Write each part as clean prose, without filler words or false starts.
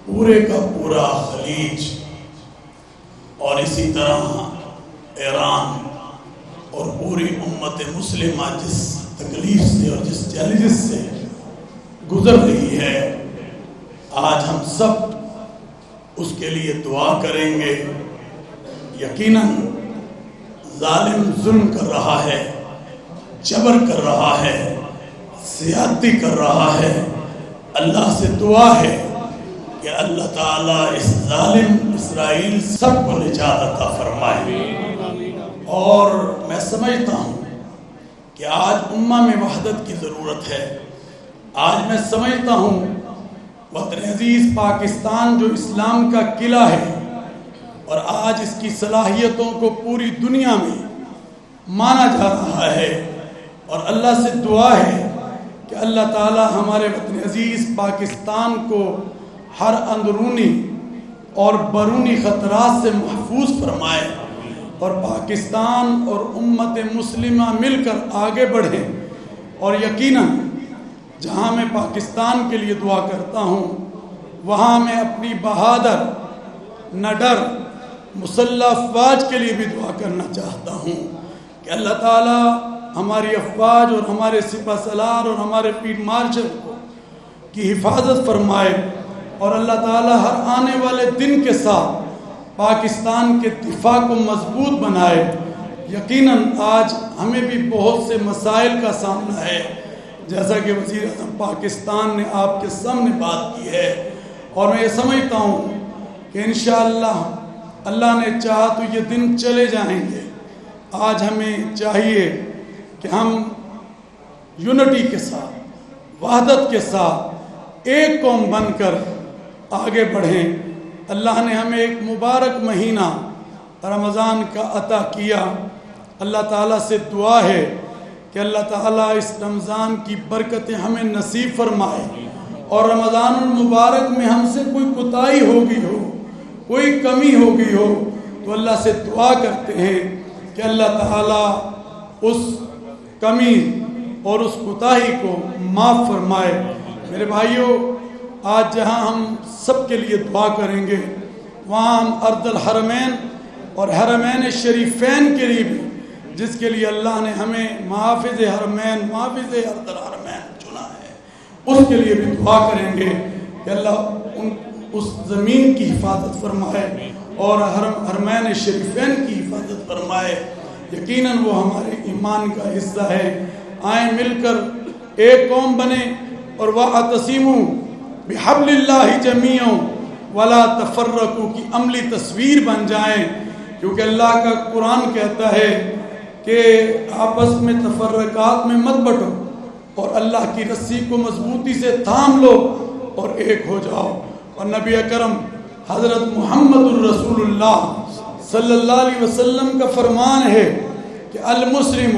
پورے کا پورا خلیج اور اسی طرح ایران اور پوری امت مسلمہ جس تکلیف سے اور جس چیلنجز سے گزر رہی ہے، آج ہم سب اس کے لیے دعا کریں گے۔ یقیناً ظالم ظلم کر رہا ہے، جبر کر رہا ہے، زیادتی کر رہا ہے۔ اللہ سے دعا ہے کہ اللہ تعالیٰ اس ظالم اسرائیل سب کو نجات عطا فرمائے۔ اور میں سمجھتا ہوں کہ آج امہ میں وحدت کی ضرورت ہے۔ آج میں سمجھتا ہوں وطن عزیز پاکستان جو اسلام کا قلعہ ہے اور آج اس کی صلاحیتوں کو پوری دنیا میں مانا جا رہا ہے، اور اللہ سے دعا ہے کہ اللہ تعالی ہمارے وطن عزیز پاکستان کو ہر اندرونی اور بیرونی خطرات سے محفوظ فرمائے، اور پاکستان اور امت مسلمہ مل کر آگے بڑھیں۔ اور یقیناً جہاں میں پاکستان کے لیے دعا کرتا ہوں، وہاں میں اپنی بہادر نڈر مسلح افواج کے لیے بھی دعا کرنا چاہتا ہوں کہ اللہ تعالیٰ ہماری افواج اور ہمارے سپہ سالار اور ہمارے فیلڈ مارشل کی حفاظت فرمائے، اور اللہ تعالیٰ ہر آنے والے دن کے ساتھ پاکستان کے دفاع کو مضبوط بنائے۔ یقیناً آج ہمیں بھی بہت سے مسائل کا سامنا ہے، جیسا کہ وزیر اعظم پاکستان نے آپ کے سامنے بات کی ہے، اور میں یہ سمجھتا ہوں کہ انشاءاللہ اللہ نے چاہا تو یہ دن چلے جائیں گے۔ آج ہمیں چاہیے کہ ہم یونٹی کے ساتھ، وحدت کے ساتھ ایک قوم بن کر آگے بڑھیں۔ اللہ نے ہمیں ایک مبارک مہینہ رمضان کا عطا کیا۔ اللہ تعالیٰ سے دعا ہے کہ اللہ تعالیٰ اس رمضان کی برکتیں ہمیں نصیب فرمائے، اور رمضان المبارک میں ہم سے کوئی کوتاہی ہو گئی ہو، کوئی کمی ہو گئی ہو، تو اللہ سے دعا کرتے ہیں کہ اللہ تعالیٰ اس کمی اور اس کوتاہی کو معاف فرمائے۔ میرے بھائیوں، آج جہاں ہم سب کے لیے دعا کریں گے، وہاں ہم ارض الحرمین اور حرمین شریفین کے لیے بھی، جس کے لیے اللہ نے ہمیں محافظ حرمین، محافظ ارض الحرمین چنا ہے، اس کے لیے بھی دعا کریں گے کہ اللہ اس زمین کی حفاظت فرمائے اور حرمین شریفین کی حفاظت فرمائے۔ یقیناً وہ ہمارے ایمان کا حصہ ہے۔ آئیں مل کر ایک قوم بنے اور وَاعْتَصِمُوا بِحَبْلِ اللَّهِ جَمِيعًا وَلَا تَفَرَّقُوا کی عملی تصویر بن جائیں، کیونکہ اللہ کا قرآن کہتا ہے کہ آپس میں تفرقات میں مت بٹو، اور اللہ کی رسی کو مضبوطی سے تھام لو اور ایک ہو جاؤ۔ اور نبی اکرم حضرت محمد الرسول اللہ صلی اللہ علیہ وسلم کا فرمان ہے کہ المسلم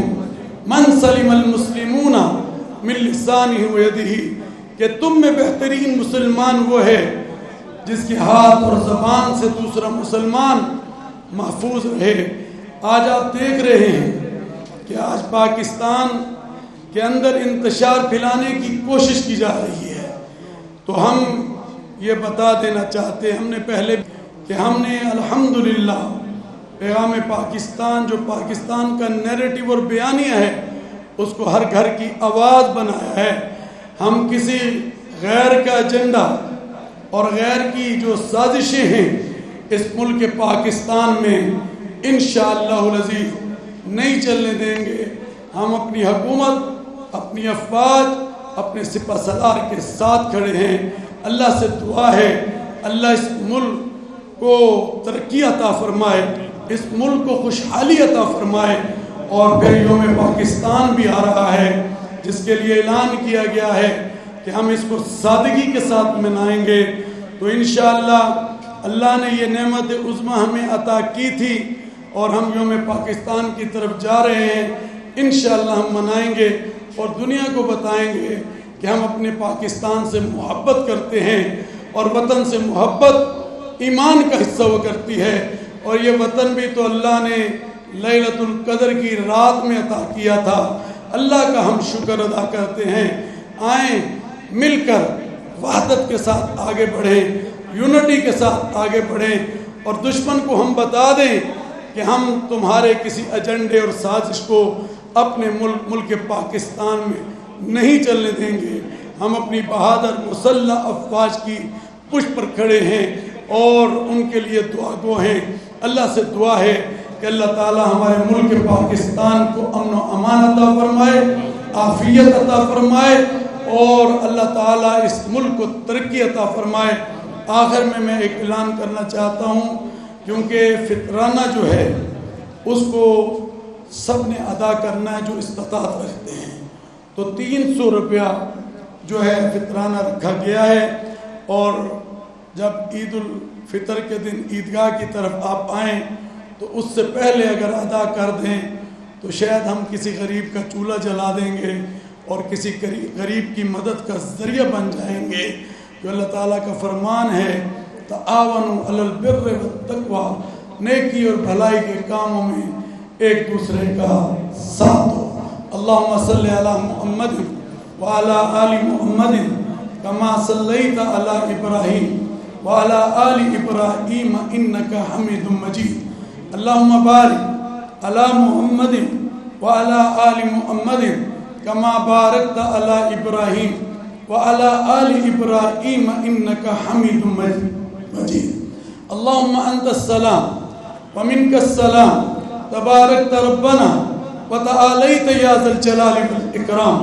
من سلم المسلمون من لسانہ و یدہ، کہ تم میں بہترین مسلمان وہ ہے جس کے ہاتھ اور زبان سے دوسرا مسلمان محفوظ رہے۔ آج آپ دیکھ رہے ہیں کہ آج پاکستان کے اندر انتشار پھیلانے کی کوشش کی جا رہی ہے، تو ہم یہ بتا دینا چاہتے ہیں، ہم نے پہلے کہ ہم نے الحمدللہ پیغام پاکستان، جو پاکستان کا نیریٹو اور بیانیہ ہے، اس کو ہر گھر کی آواز بنایا ہے۔ ہم کسی غیر کا ایجنڈا اور غیر کی جو سازشیں ہیں اس ملک پاکستان میں انشاءاللہ العزیز نہیں چلنے دیں گے۔ ہم اپنی حکومت، اپنی افواج، اپنے سپہ سالار کے ساتھ کھڑے ہیں۔ اللہ سے دعا ہے اللہ اس ملک کو ترقی عطا فرمائے، اس ملک کو خوشحالی عطا فرمائے۔ اور پھر یوم پاکستان بھی آ رہا ہے، جس کے لیے اعلان کیا گیا ہے کہ ہم اس کو سادگی کے ساتھ منائیں گے۔ تو انشاءاللہ اللہ نے یہ نعمت عظمیٰ ہمیں عطا کی تھی، اور ہم یوم پاکستان کی طرف جا رہے ہیں۔ انشاءاللہ ہم منائیں گے اور دنیا کو بتائیں گے کہ ہم اپنے پاکستان سے محبت کرتے ہیں، اور وطن سے محبت ایمان کا حصہ ہوا کرتی ہے۔ اور یہ وطن بھی تو اللہ نے لیلۃ القدر کی رات میں عطا کیا تھا۔ اللہ کا ہم شکر ادا کرتے ہیں۔ آئیں مل کر وحدت کے ساتھ آگے بڑھیں۔ یونٹی کے ساتھ آگے بڑھیں اور دشمن کو ہم بتا دیں کہ ہم تمہارے کسی ایجنڈے اور سازش کو اپنے ملک پاکستان میں نہیں چلنے دیں گے. ہم اپنی بہادر مسلح افواج کی پشت پر کھڑے ہیں اور ان کے لیے دعا گو ہیں. اللہ سے دعا ہے کہ اللہ تعالیٰ ہمارے ملک پاکستان کو امن و امان عطا فرمائے, عافیت عطا فرمائے اور اللہ تعالیٰ اس ملک کو ترقی عطا فرمائے. آخر میں ایک اعلان کرنا چاہتا ہوں, کیونکہ فطرانہ جو ہے اس کو سب نے ادا کرنا ہے جو استطاعت رکھتے ہیں. تو 300 روپیہ جو ہے فطرانہ رکھا گیا ہے, اور جب عید الفطر کے دن عیدگاہ کی طرف آپ آئیں تو اس سے پہلے اگر ادا کر دیں تو شاید ہم کسی غریب کا چولہا جلا دیں گے اور کسی غریب کی مدد کا ذریعہ بن جائیں گے. جو اللہ تعالیٰ کا فرمان ہے تعاونوا علی البر والتقوی, نیکی اور بھلائی کے کاموں میں ایک دوسرے کا ساتھ دو. اللہم صلی علی محمد وعلی آل محمد کما صلیت علی ابراہیم وعلی آل ابراہیم انک حمید مجید. اللہم بارک علی محمد وعلی آل محمد کما بارکت علی ابراہیم وعلى آل إبراهيم إنك حميد مجيد. اللهم أنت السلام ومنك السلام تباركت ربنا وتعاليت يا ذا الجلال والإكرام.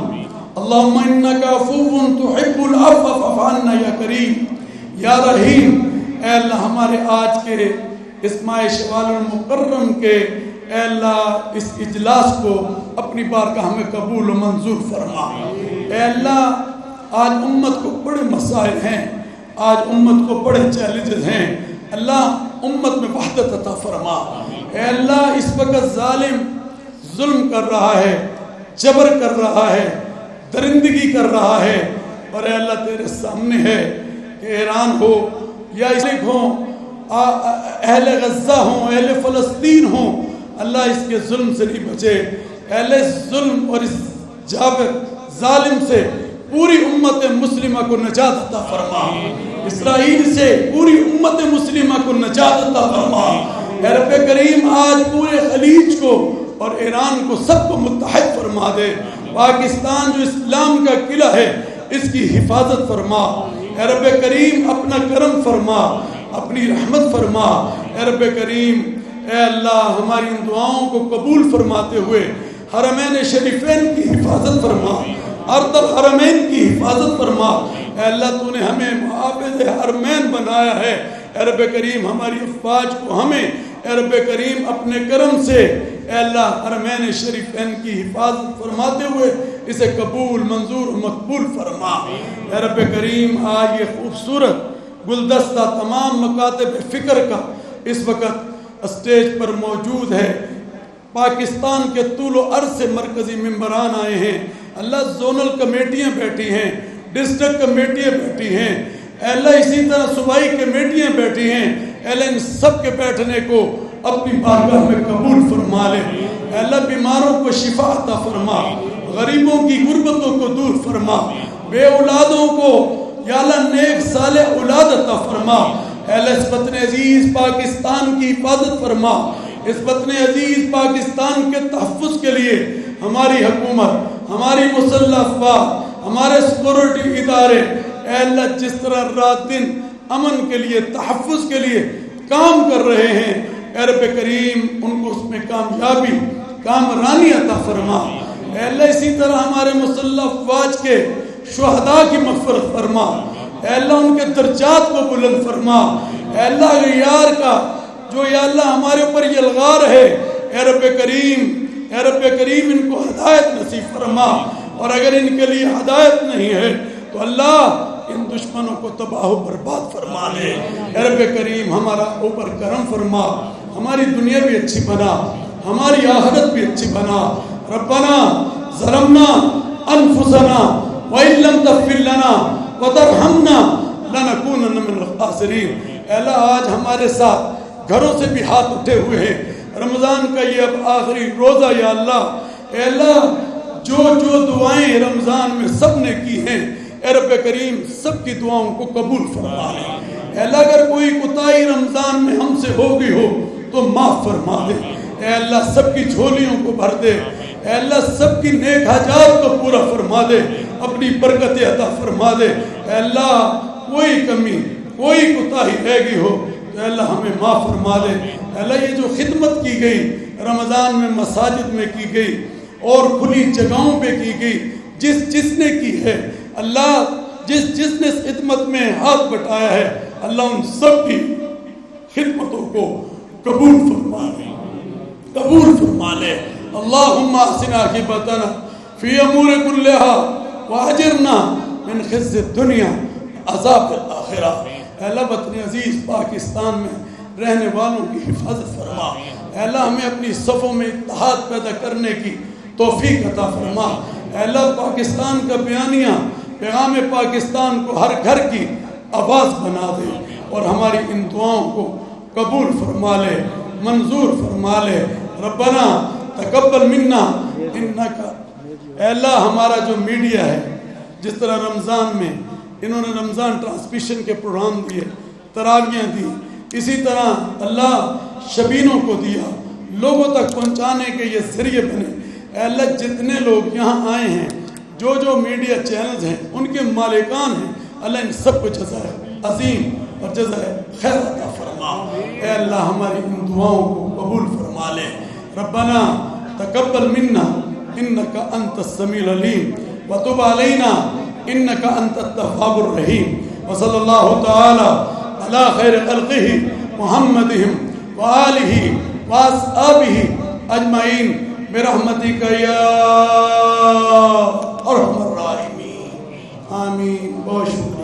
اللهم إنك عفو تحب العفو فاعف عنا يا كريم یا رحیم. اے اللہ ہمارے آج کے اس ماہ شوال المکرم کے اے اللہ اس اجلاس کو اپنی بارگاہ میں قبول و منظور فرما. اے اللہ آج امت کو بڑے مسائل ہیں, آج امت کو بڑے چیلنجز ہیں. اللہ امت میں وحدت عطا فرما. اے اللہ اس وقت ظالم ظلم کر رہا ہے, جبر کر رہا ہے, درندگی کر رہا ہے, اور اے اللہ تیرے سامنے ہے کہ ایران ہو یا اسرائیل ہوں, اہل غزہ ہوں, اہل فلسطین ہوں, اللہ اس کے ظلم سے نہیں بچے. اہل ظلم اور اس جابر ظالم سے پوری امت مسلمہ کو نجات عطا فرما. اسرائیل سے پوری امت مسلمہ کو نجات عطا فرما. اے رب کریم آج پورے خلیج کو اور ایران کو سب کو متحد فرما دے. پاکستان جو اسلام کا قلعہ ہے اس کی حفاظت فرما. اے رب کریم اپنا کرم فرما, اپنی رحمت فرما. اے رب کریم اے اللہ ہماری ان دعاؤں کو قبول فرماتے ہوئے حرمین شریفین کی حفاظت فرما, ارض الحرمین کی حفاظت فرما. اے اللہ تو نے ہمیں محافظ حرمین بنایا ہے. اے رب کریم ہماری افواج کو ہمیں اے رب کریم اپنے کرم سے اے اللہ حرمین شریفین کی حفاظت فرماتے ہوئے اسے قبول منظور و مقبول فرما. اے رب کریم آج یہ خوبصورت گلدستہ تمام مکاتب فکر کا اس وقت اسٹیج پر موجود ہے. پاکستان کے طول و عرض سے مرکزی ممبران آئے ہیں. اللہ زونل کمیٹیاں بیٹھی ہیں, ڈسٹرکٹ کمیٹیاں بیٹھی ہیں, اللہ اسی طرح صوبائی کمیٹیاں بیٹھی ہیں. اللہ ان سب کے بیٹھنے کو اپنی بارگاہ میں قبول فرما لے. اللہ بیماروں کو شفا عطا فرما, غریبوں کی غربتوں کو دور فرما, بے اولادوں کو یا اللہ نیک صالح اولاد عطا فرما. اللہ اس وطن عزیز پاکستان کی حفاظت فرما. اس وطن عزیز پاکستان کے تحفظ کے لیے ہماری حکومت, ہماری مسلح افواج, ہمارے سیکورٹی ادارے اے اللہ جس طرح رات دن امن کے لیے تحفظ کے لیے کام کر رہے ہیں, اے رب کریم ان کو اس میں کامیابی کامرانی عطا فرما. اے اللہ اسی طرح ہمارے مسلح افواج کے شہداء کی مغفرت فرما. اے اللہ ان کے درجات کو بلند فرما. اے اللہ غیار کا جو یا اللہ ہمارے اوپر یلغار ہے اے رب کریم ان کو ہدایت نصیب فرما. اور اگر ان کے لیے ہدایت نہیں ہے تو اللہ ان دشمنوں کو تباہ و برباد فرما لے. اے رب کریم ہمارا اوپر کرم فرما, ہماری دنیا بھی اچھی بنا, ہماری آخرت بھی اچھی بنا. ربنا ظلمنا انفسنا وان لم تغفر لنا وترحمنا لنکونن من الخاسرین. اے اللہ آج ہمارے ساتھ گھروں سے بھی ہاتھ اٹھے ہوئے ہیں. رمضان کا یہ اب آخری روزہ یا اللہ اے اللہ جو دعائیں رمضان میں سب نے کی ہیں اے رب کریم سب کی دعاؤں کو قبول فرما لے. اے اللہ اگر کوئی کوتاہی رمضان میں ہم سے ہو گئی ہو تو معاف فرما دے. اے اللہ سب کی جھولیوں کو بھر دے. اے اللہ سب کی نیک حاجات کو پورا فرما دے. اپنی برکت عطا فرما دے. اے اللہ کوئی کمی کوئی کوتاہی رہ گئی ہو تو اے اللہ ہمیں معاف فرما دے. اے اللہ یہ جو خدمت کی گئی رمضان میں مساجد میں کی گئی اور کھلی جگہوں پہ کی گئی, جس نے کی ہے اللہ, جس نے اس خدمت میں ہاتھ بٹایا ہے اللہ ان سب کی خدمتوں کو قبول فرما لے, قبول فرما لے. اللہم احسن عاقبتنا فی امور کلہا واجرنا من خزي الدنیا عذاب الآخرہ. اے اللہ وطن عزیز پاکستان میں رہنے والوں کی حفاظت فرما. اے اللہ ہمیں اپنی صفوں میں اتحاد پیدا کرنے کی توفیق عطا فرما. اے اللہ پاکستان کا بیانیہ پیغام پاکستان کو ہر گھر کی آواز بنا دے اور ہماری ان دعاؤں کو قبول فرما لے, منظور فرما لے. ربنا تقبل منا انکا. اے اللہ ہمارا جو میڈیا ہے, جس طرح رمضان میں انہوں نے رمضان ٹرانسمیشن کے پروگرام دیے, تراویاں دی, اسی طرح اللہ شبینوں کو دیا, لوگوں تک پہنچانے کے یہ ذریعے بنے. اے اللہ جتنے لوگ یہاں آئے ہیں, جو میڈیا چینلز ہیں ان کے مالکان ہیں, اللہ ان سب کو جزائے عظیم اور جزائے خیر عطا فرما. اے اللہ ہماری ان دعاؤں کو قبول فرما لے. ربنا تقبل منا انکا انت السمیع العلیم وتب علینا انکا انت التواب الرحیم. وصلی اللہ تعالی علی خیر خلقہ محمدہم وآلہ واصحابہ اجمعین برحمتک یا ارحم الراحمین. آمین. بہت شکریہ.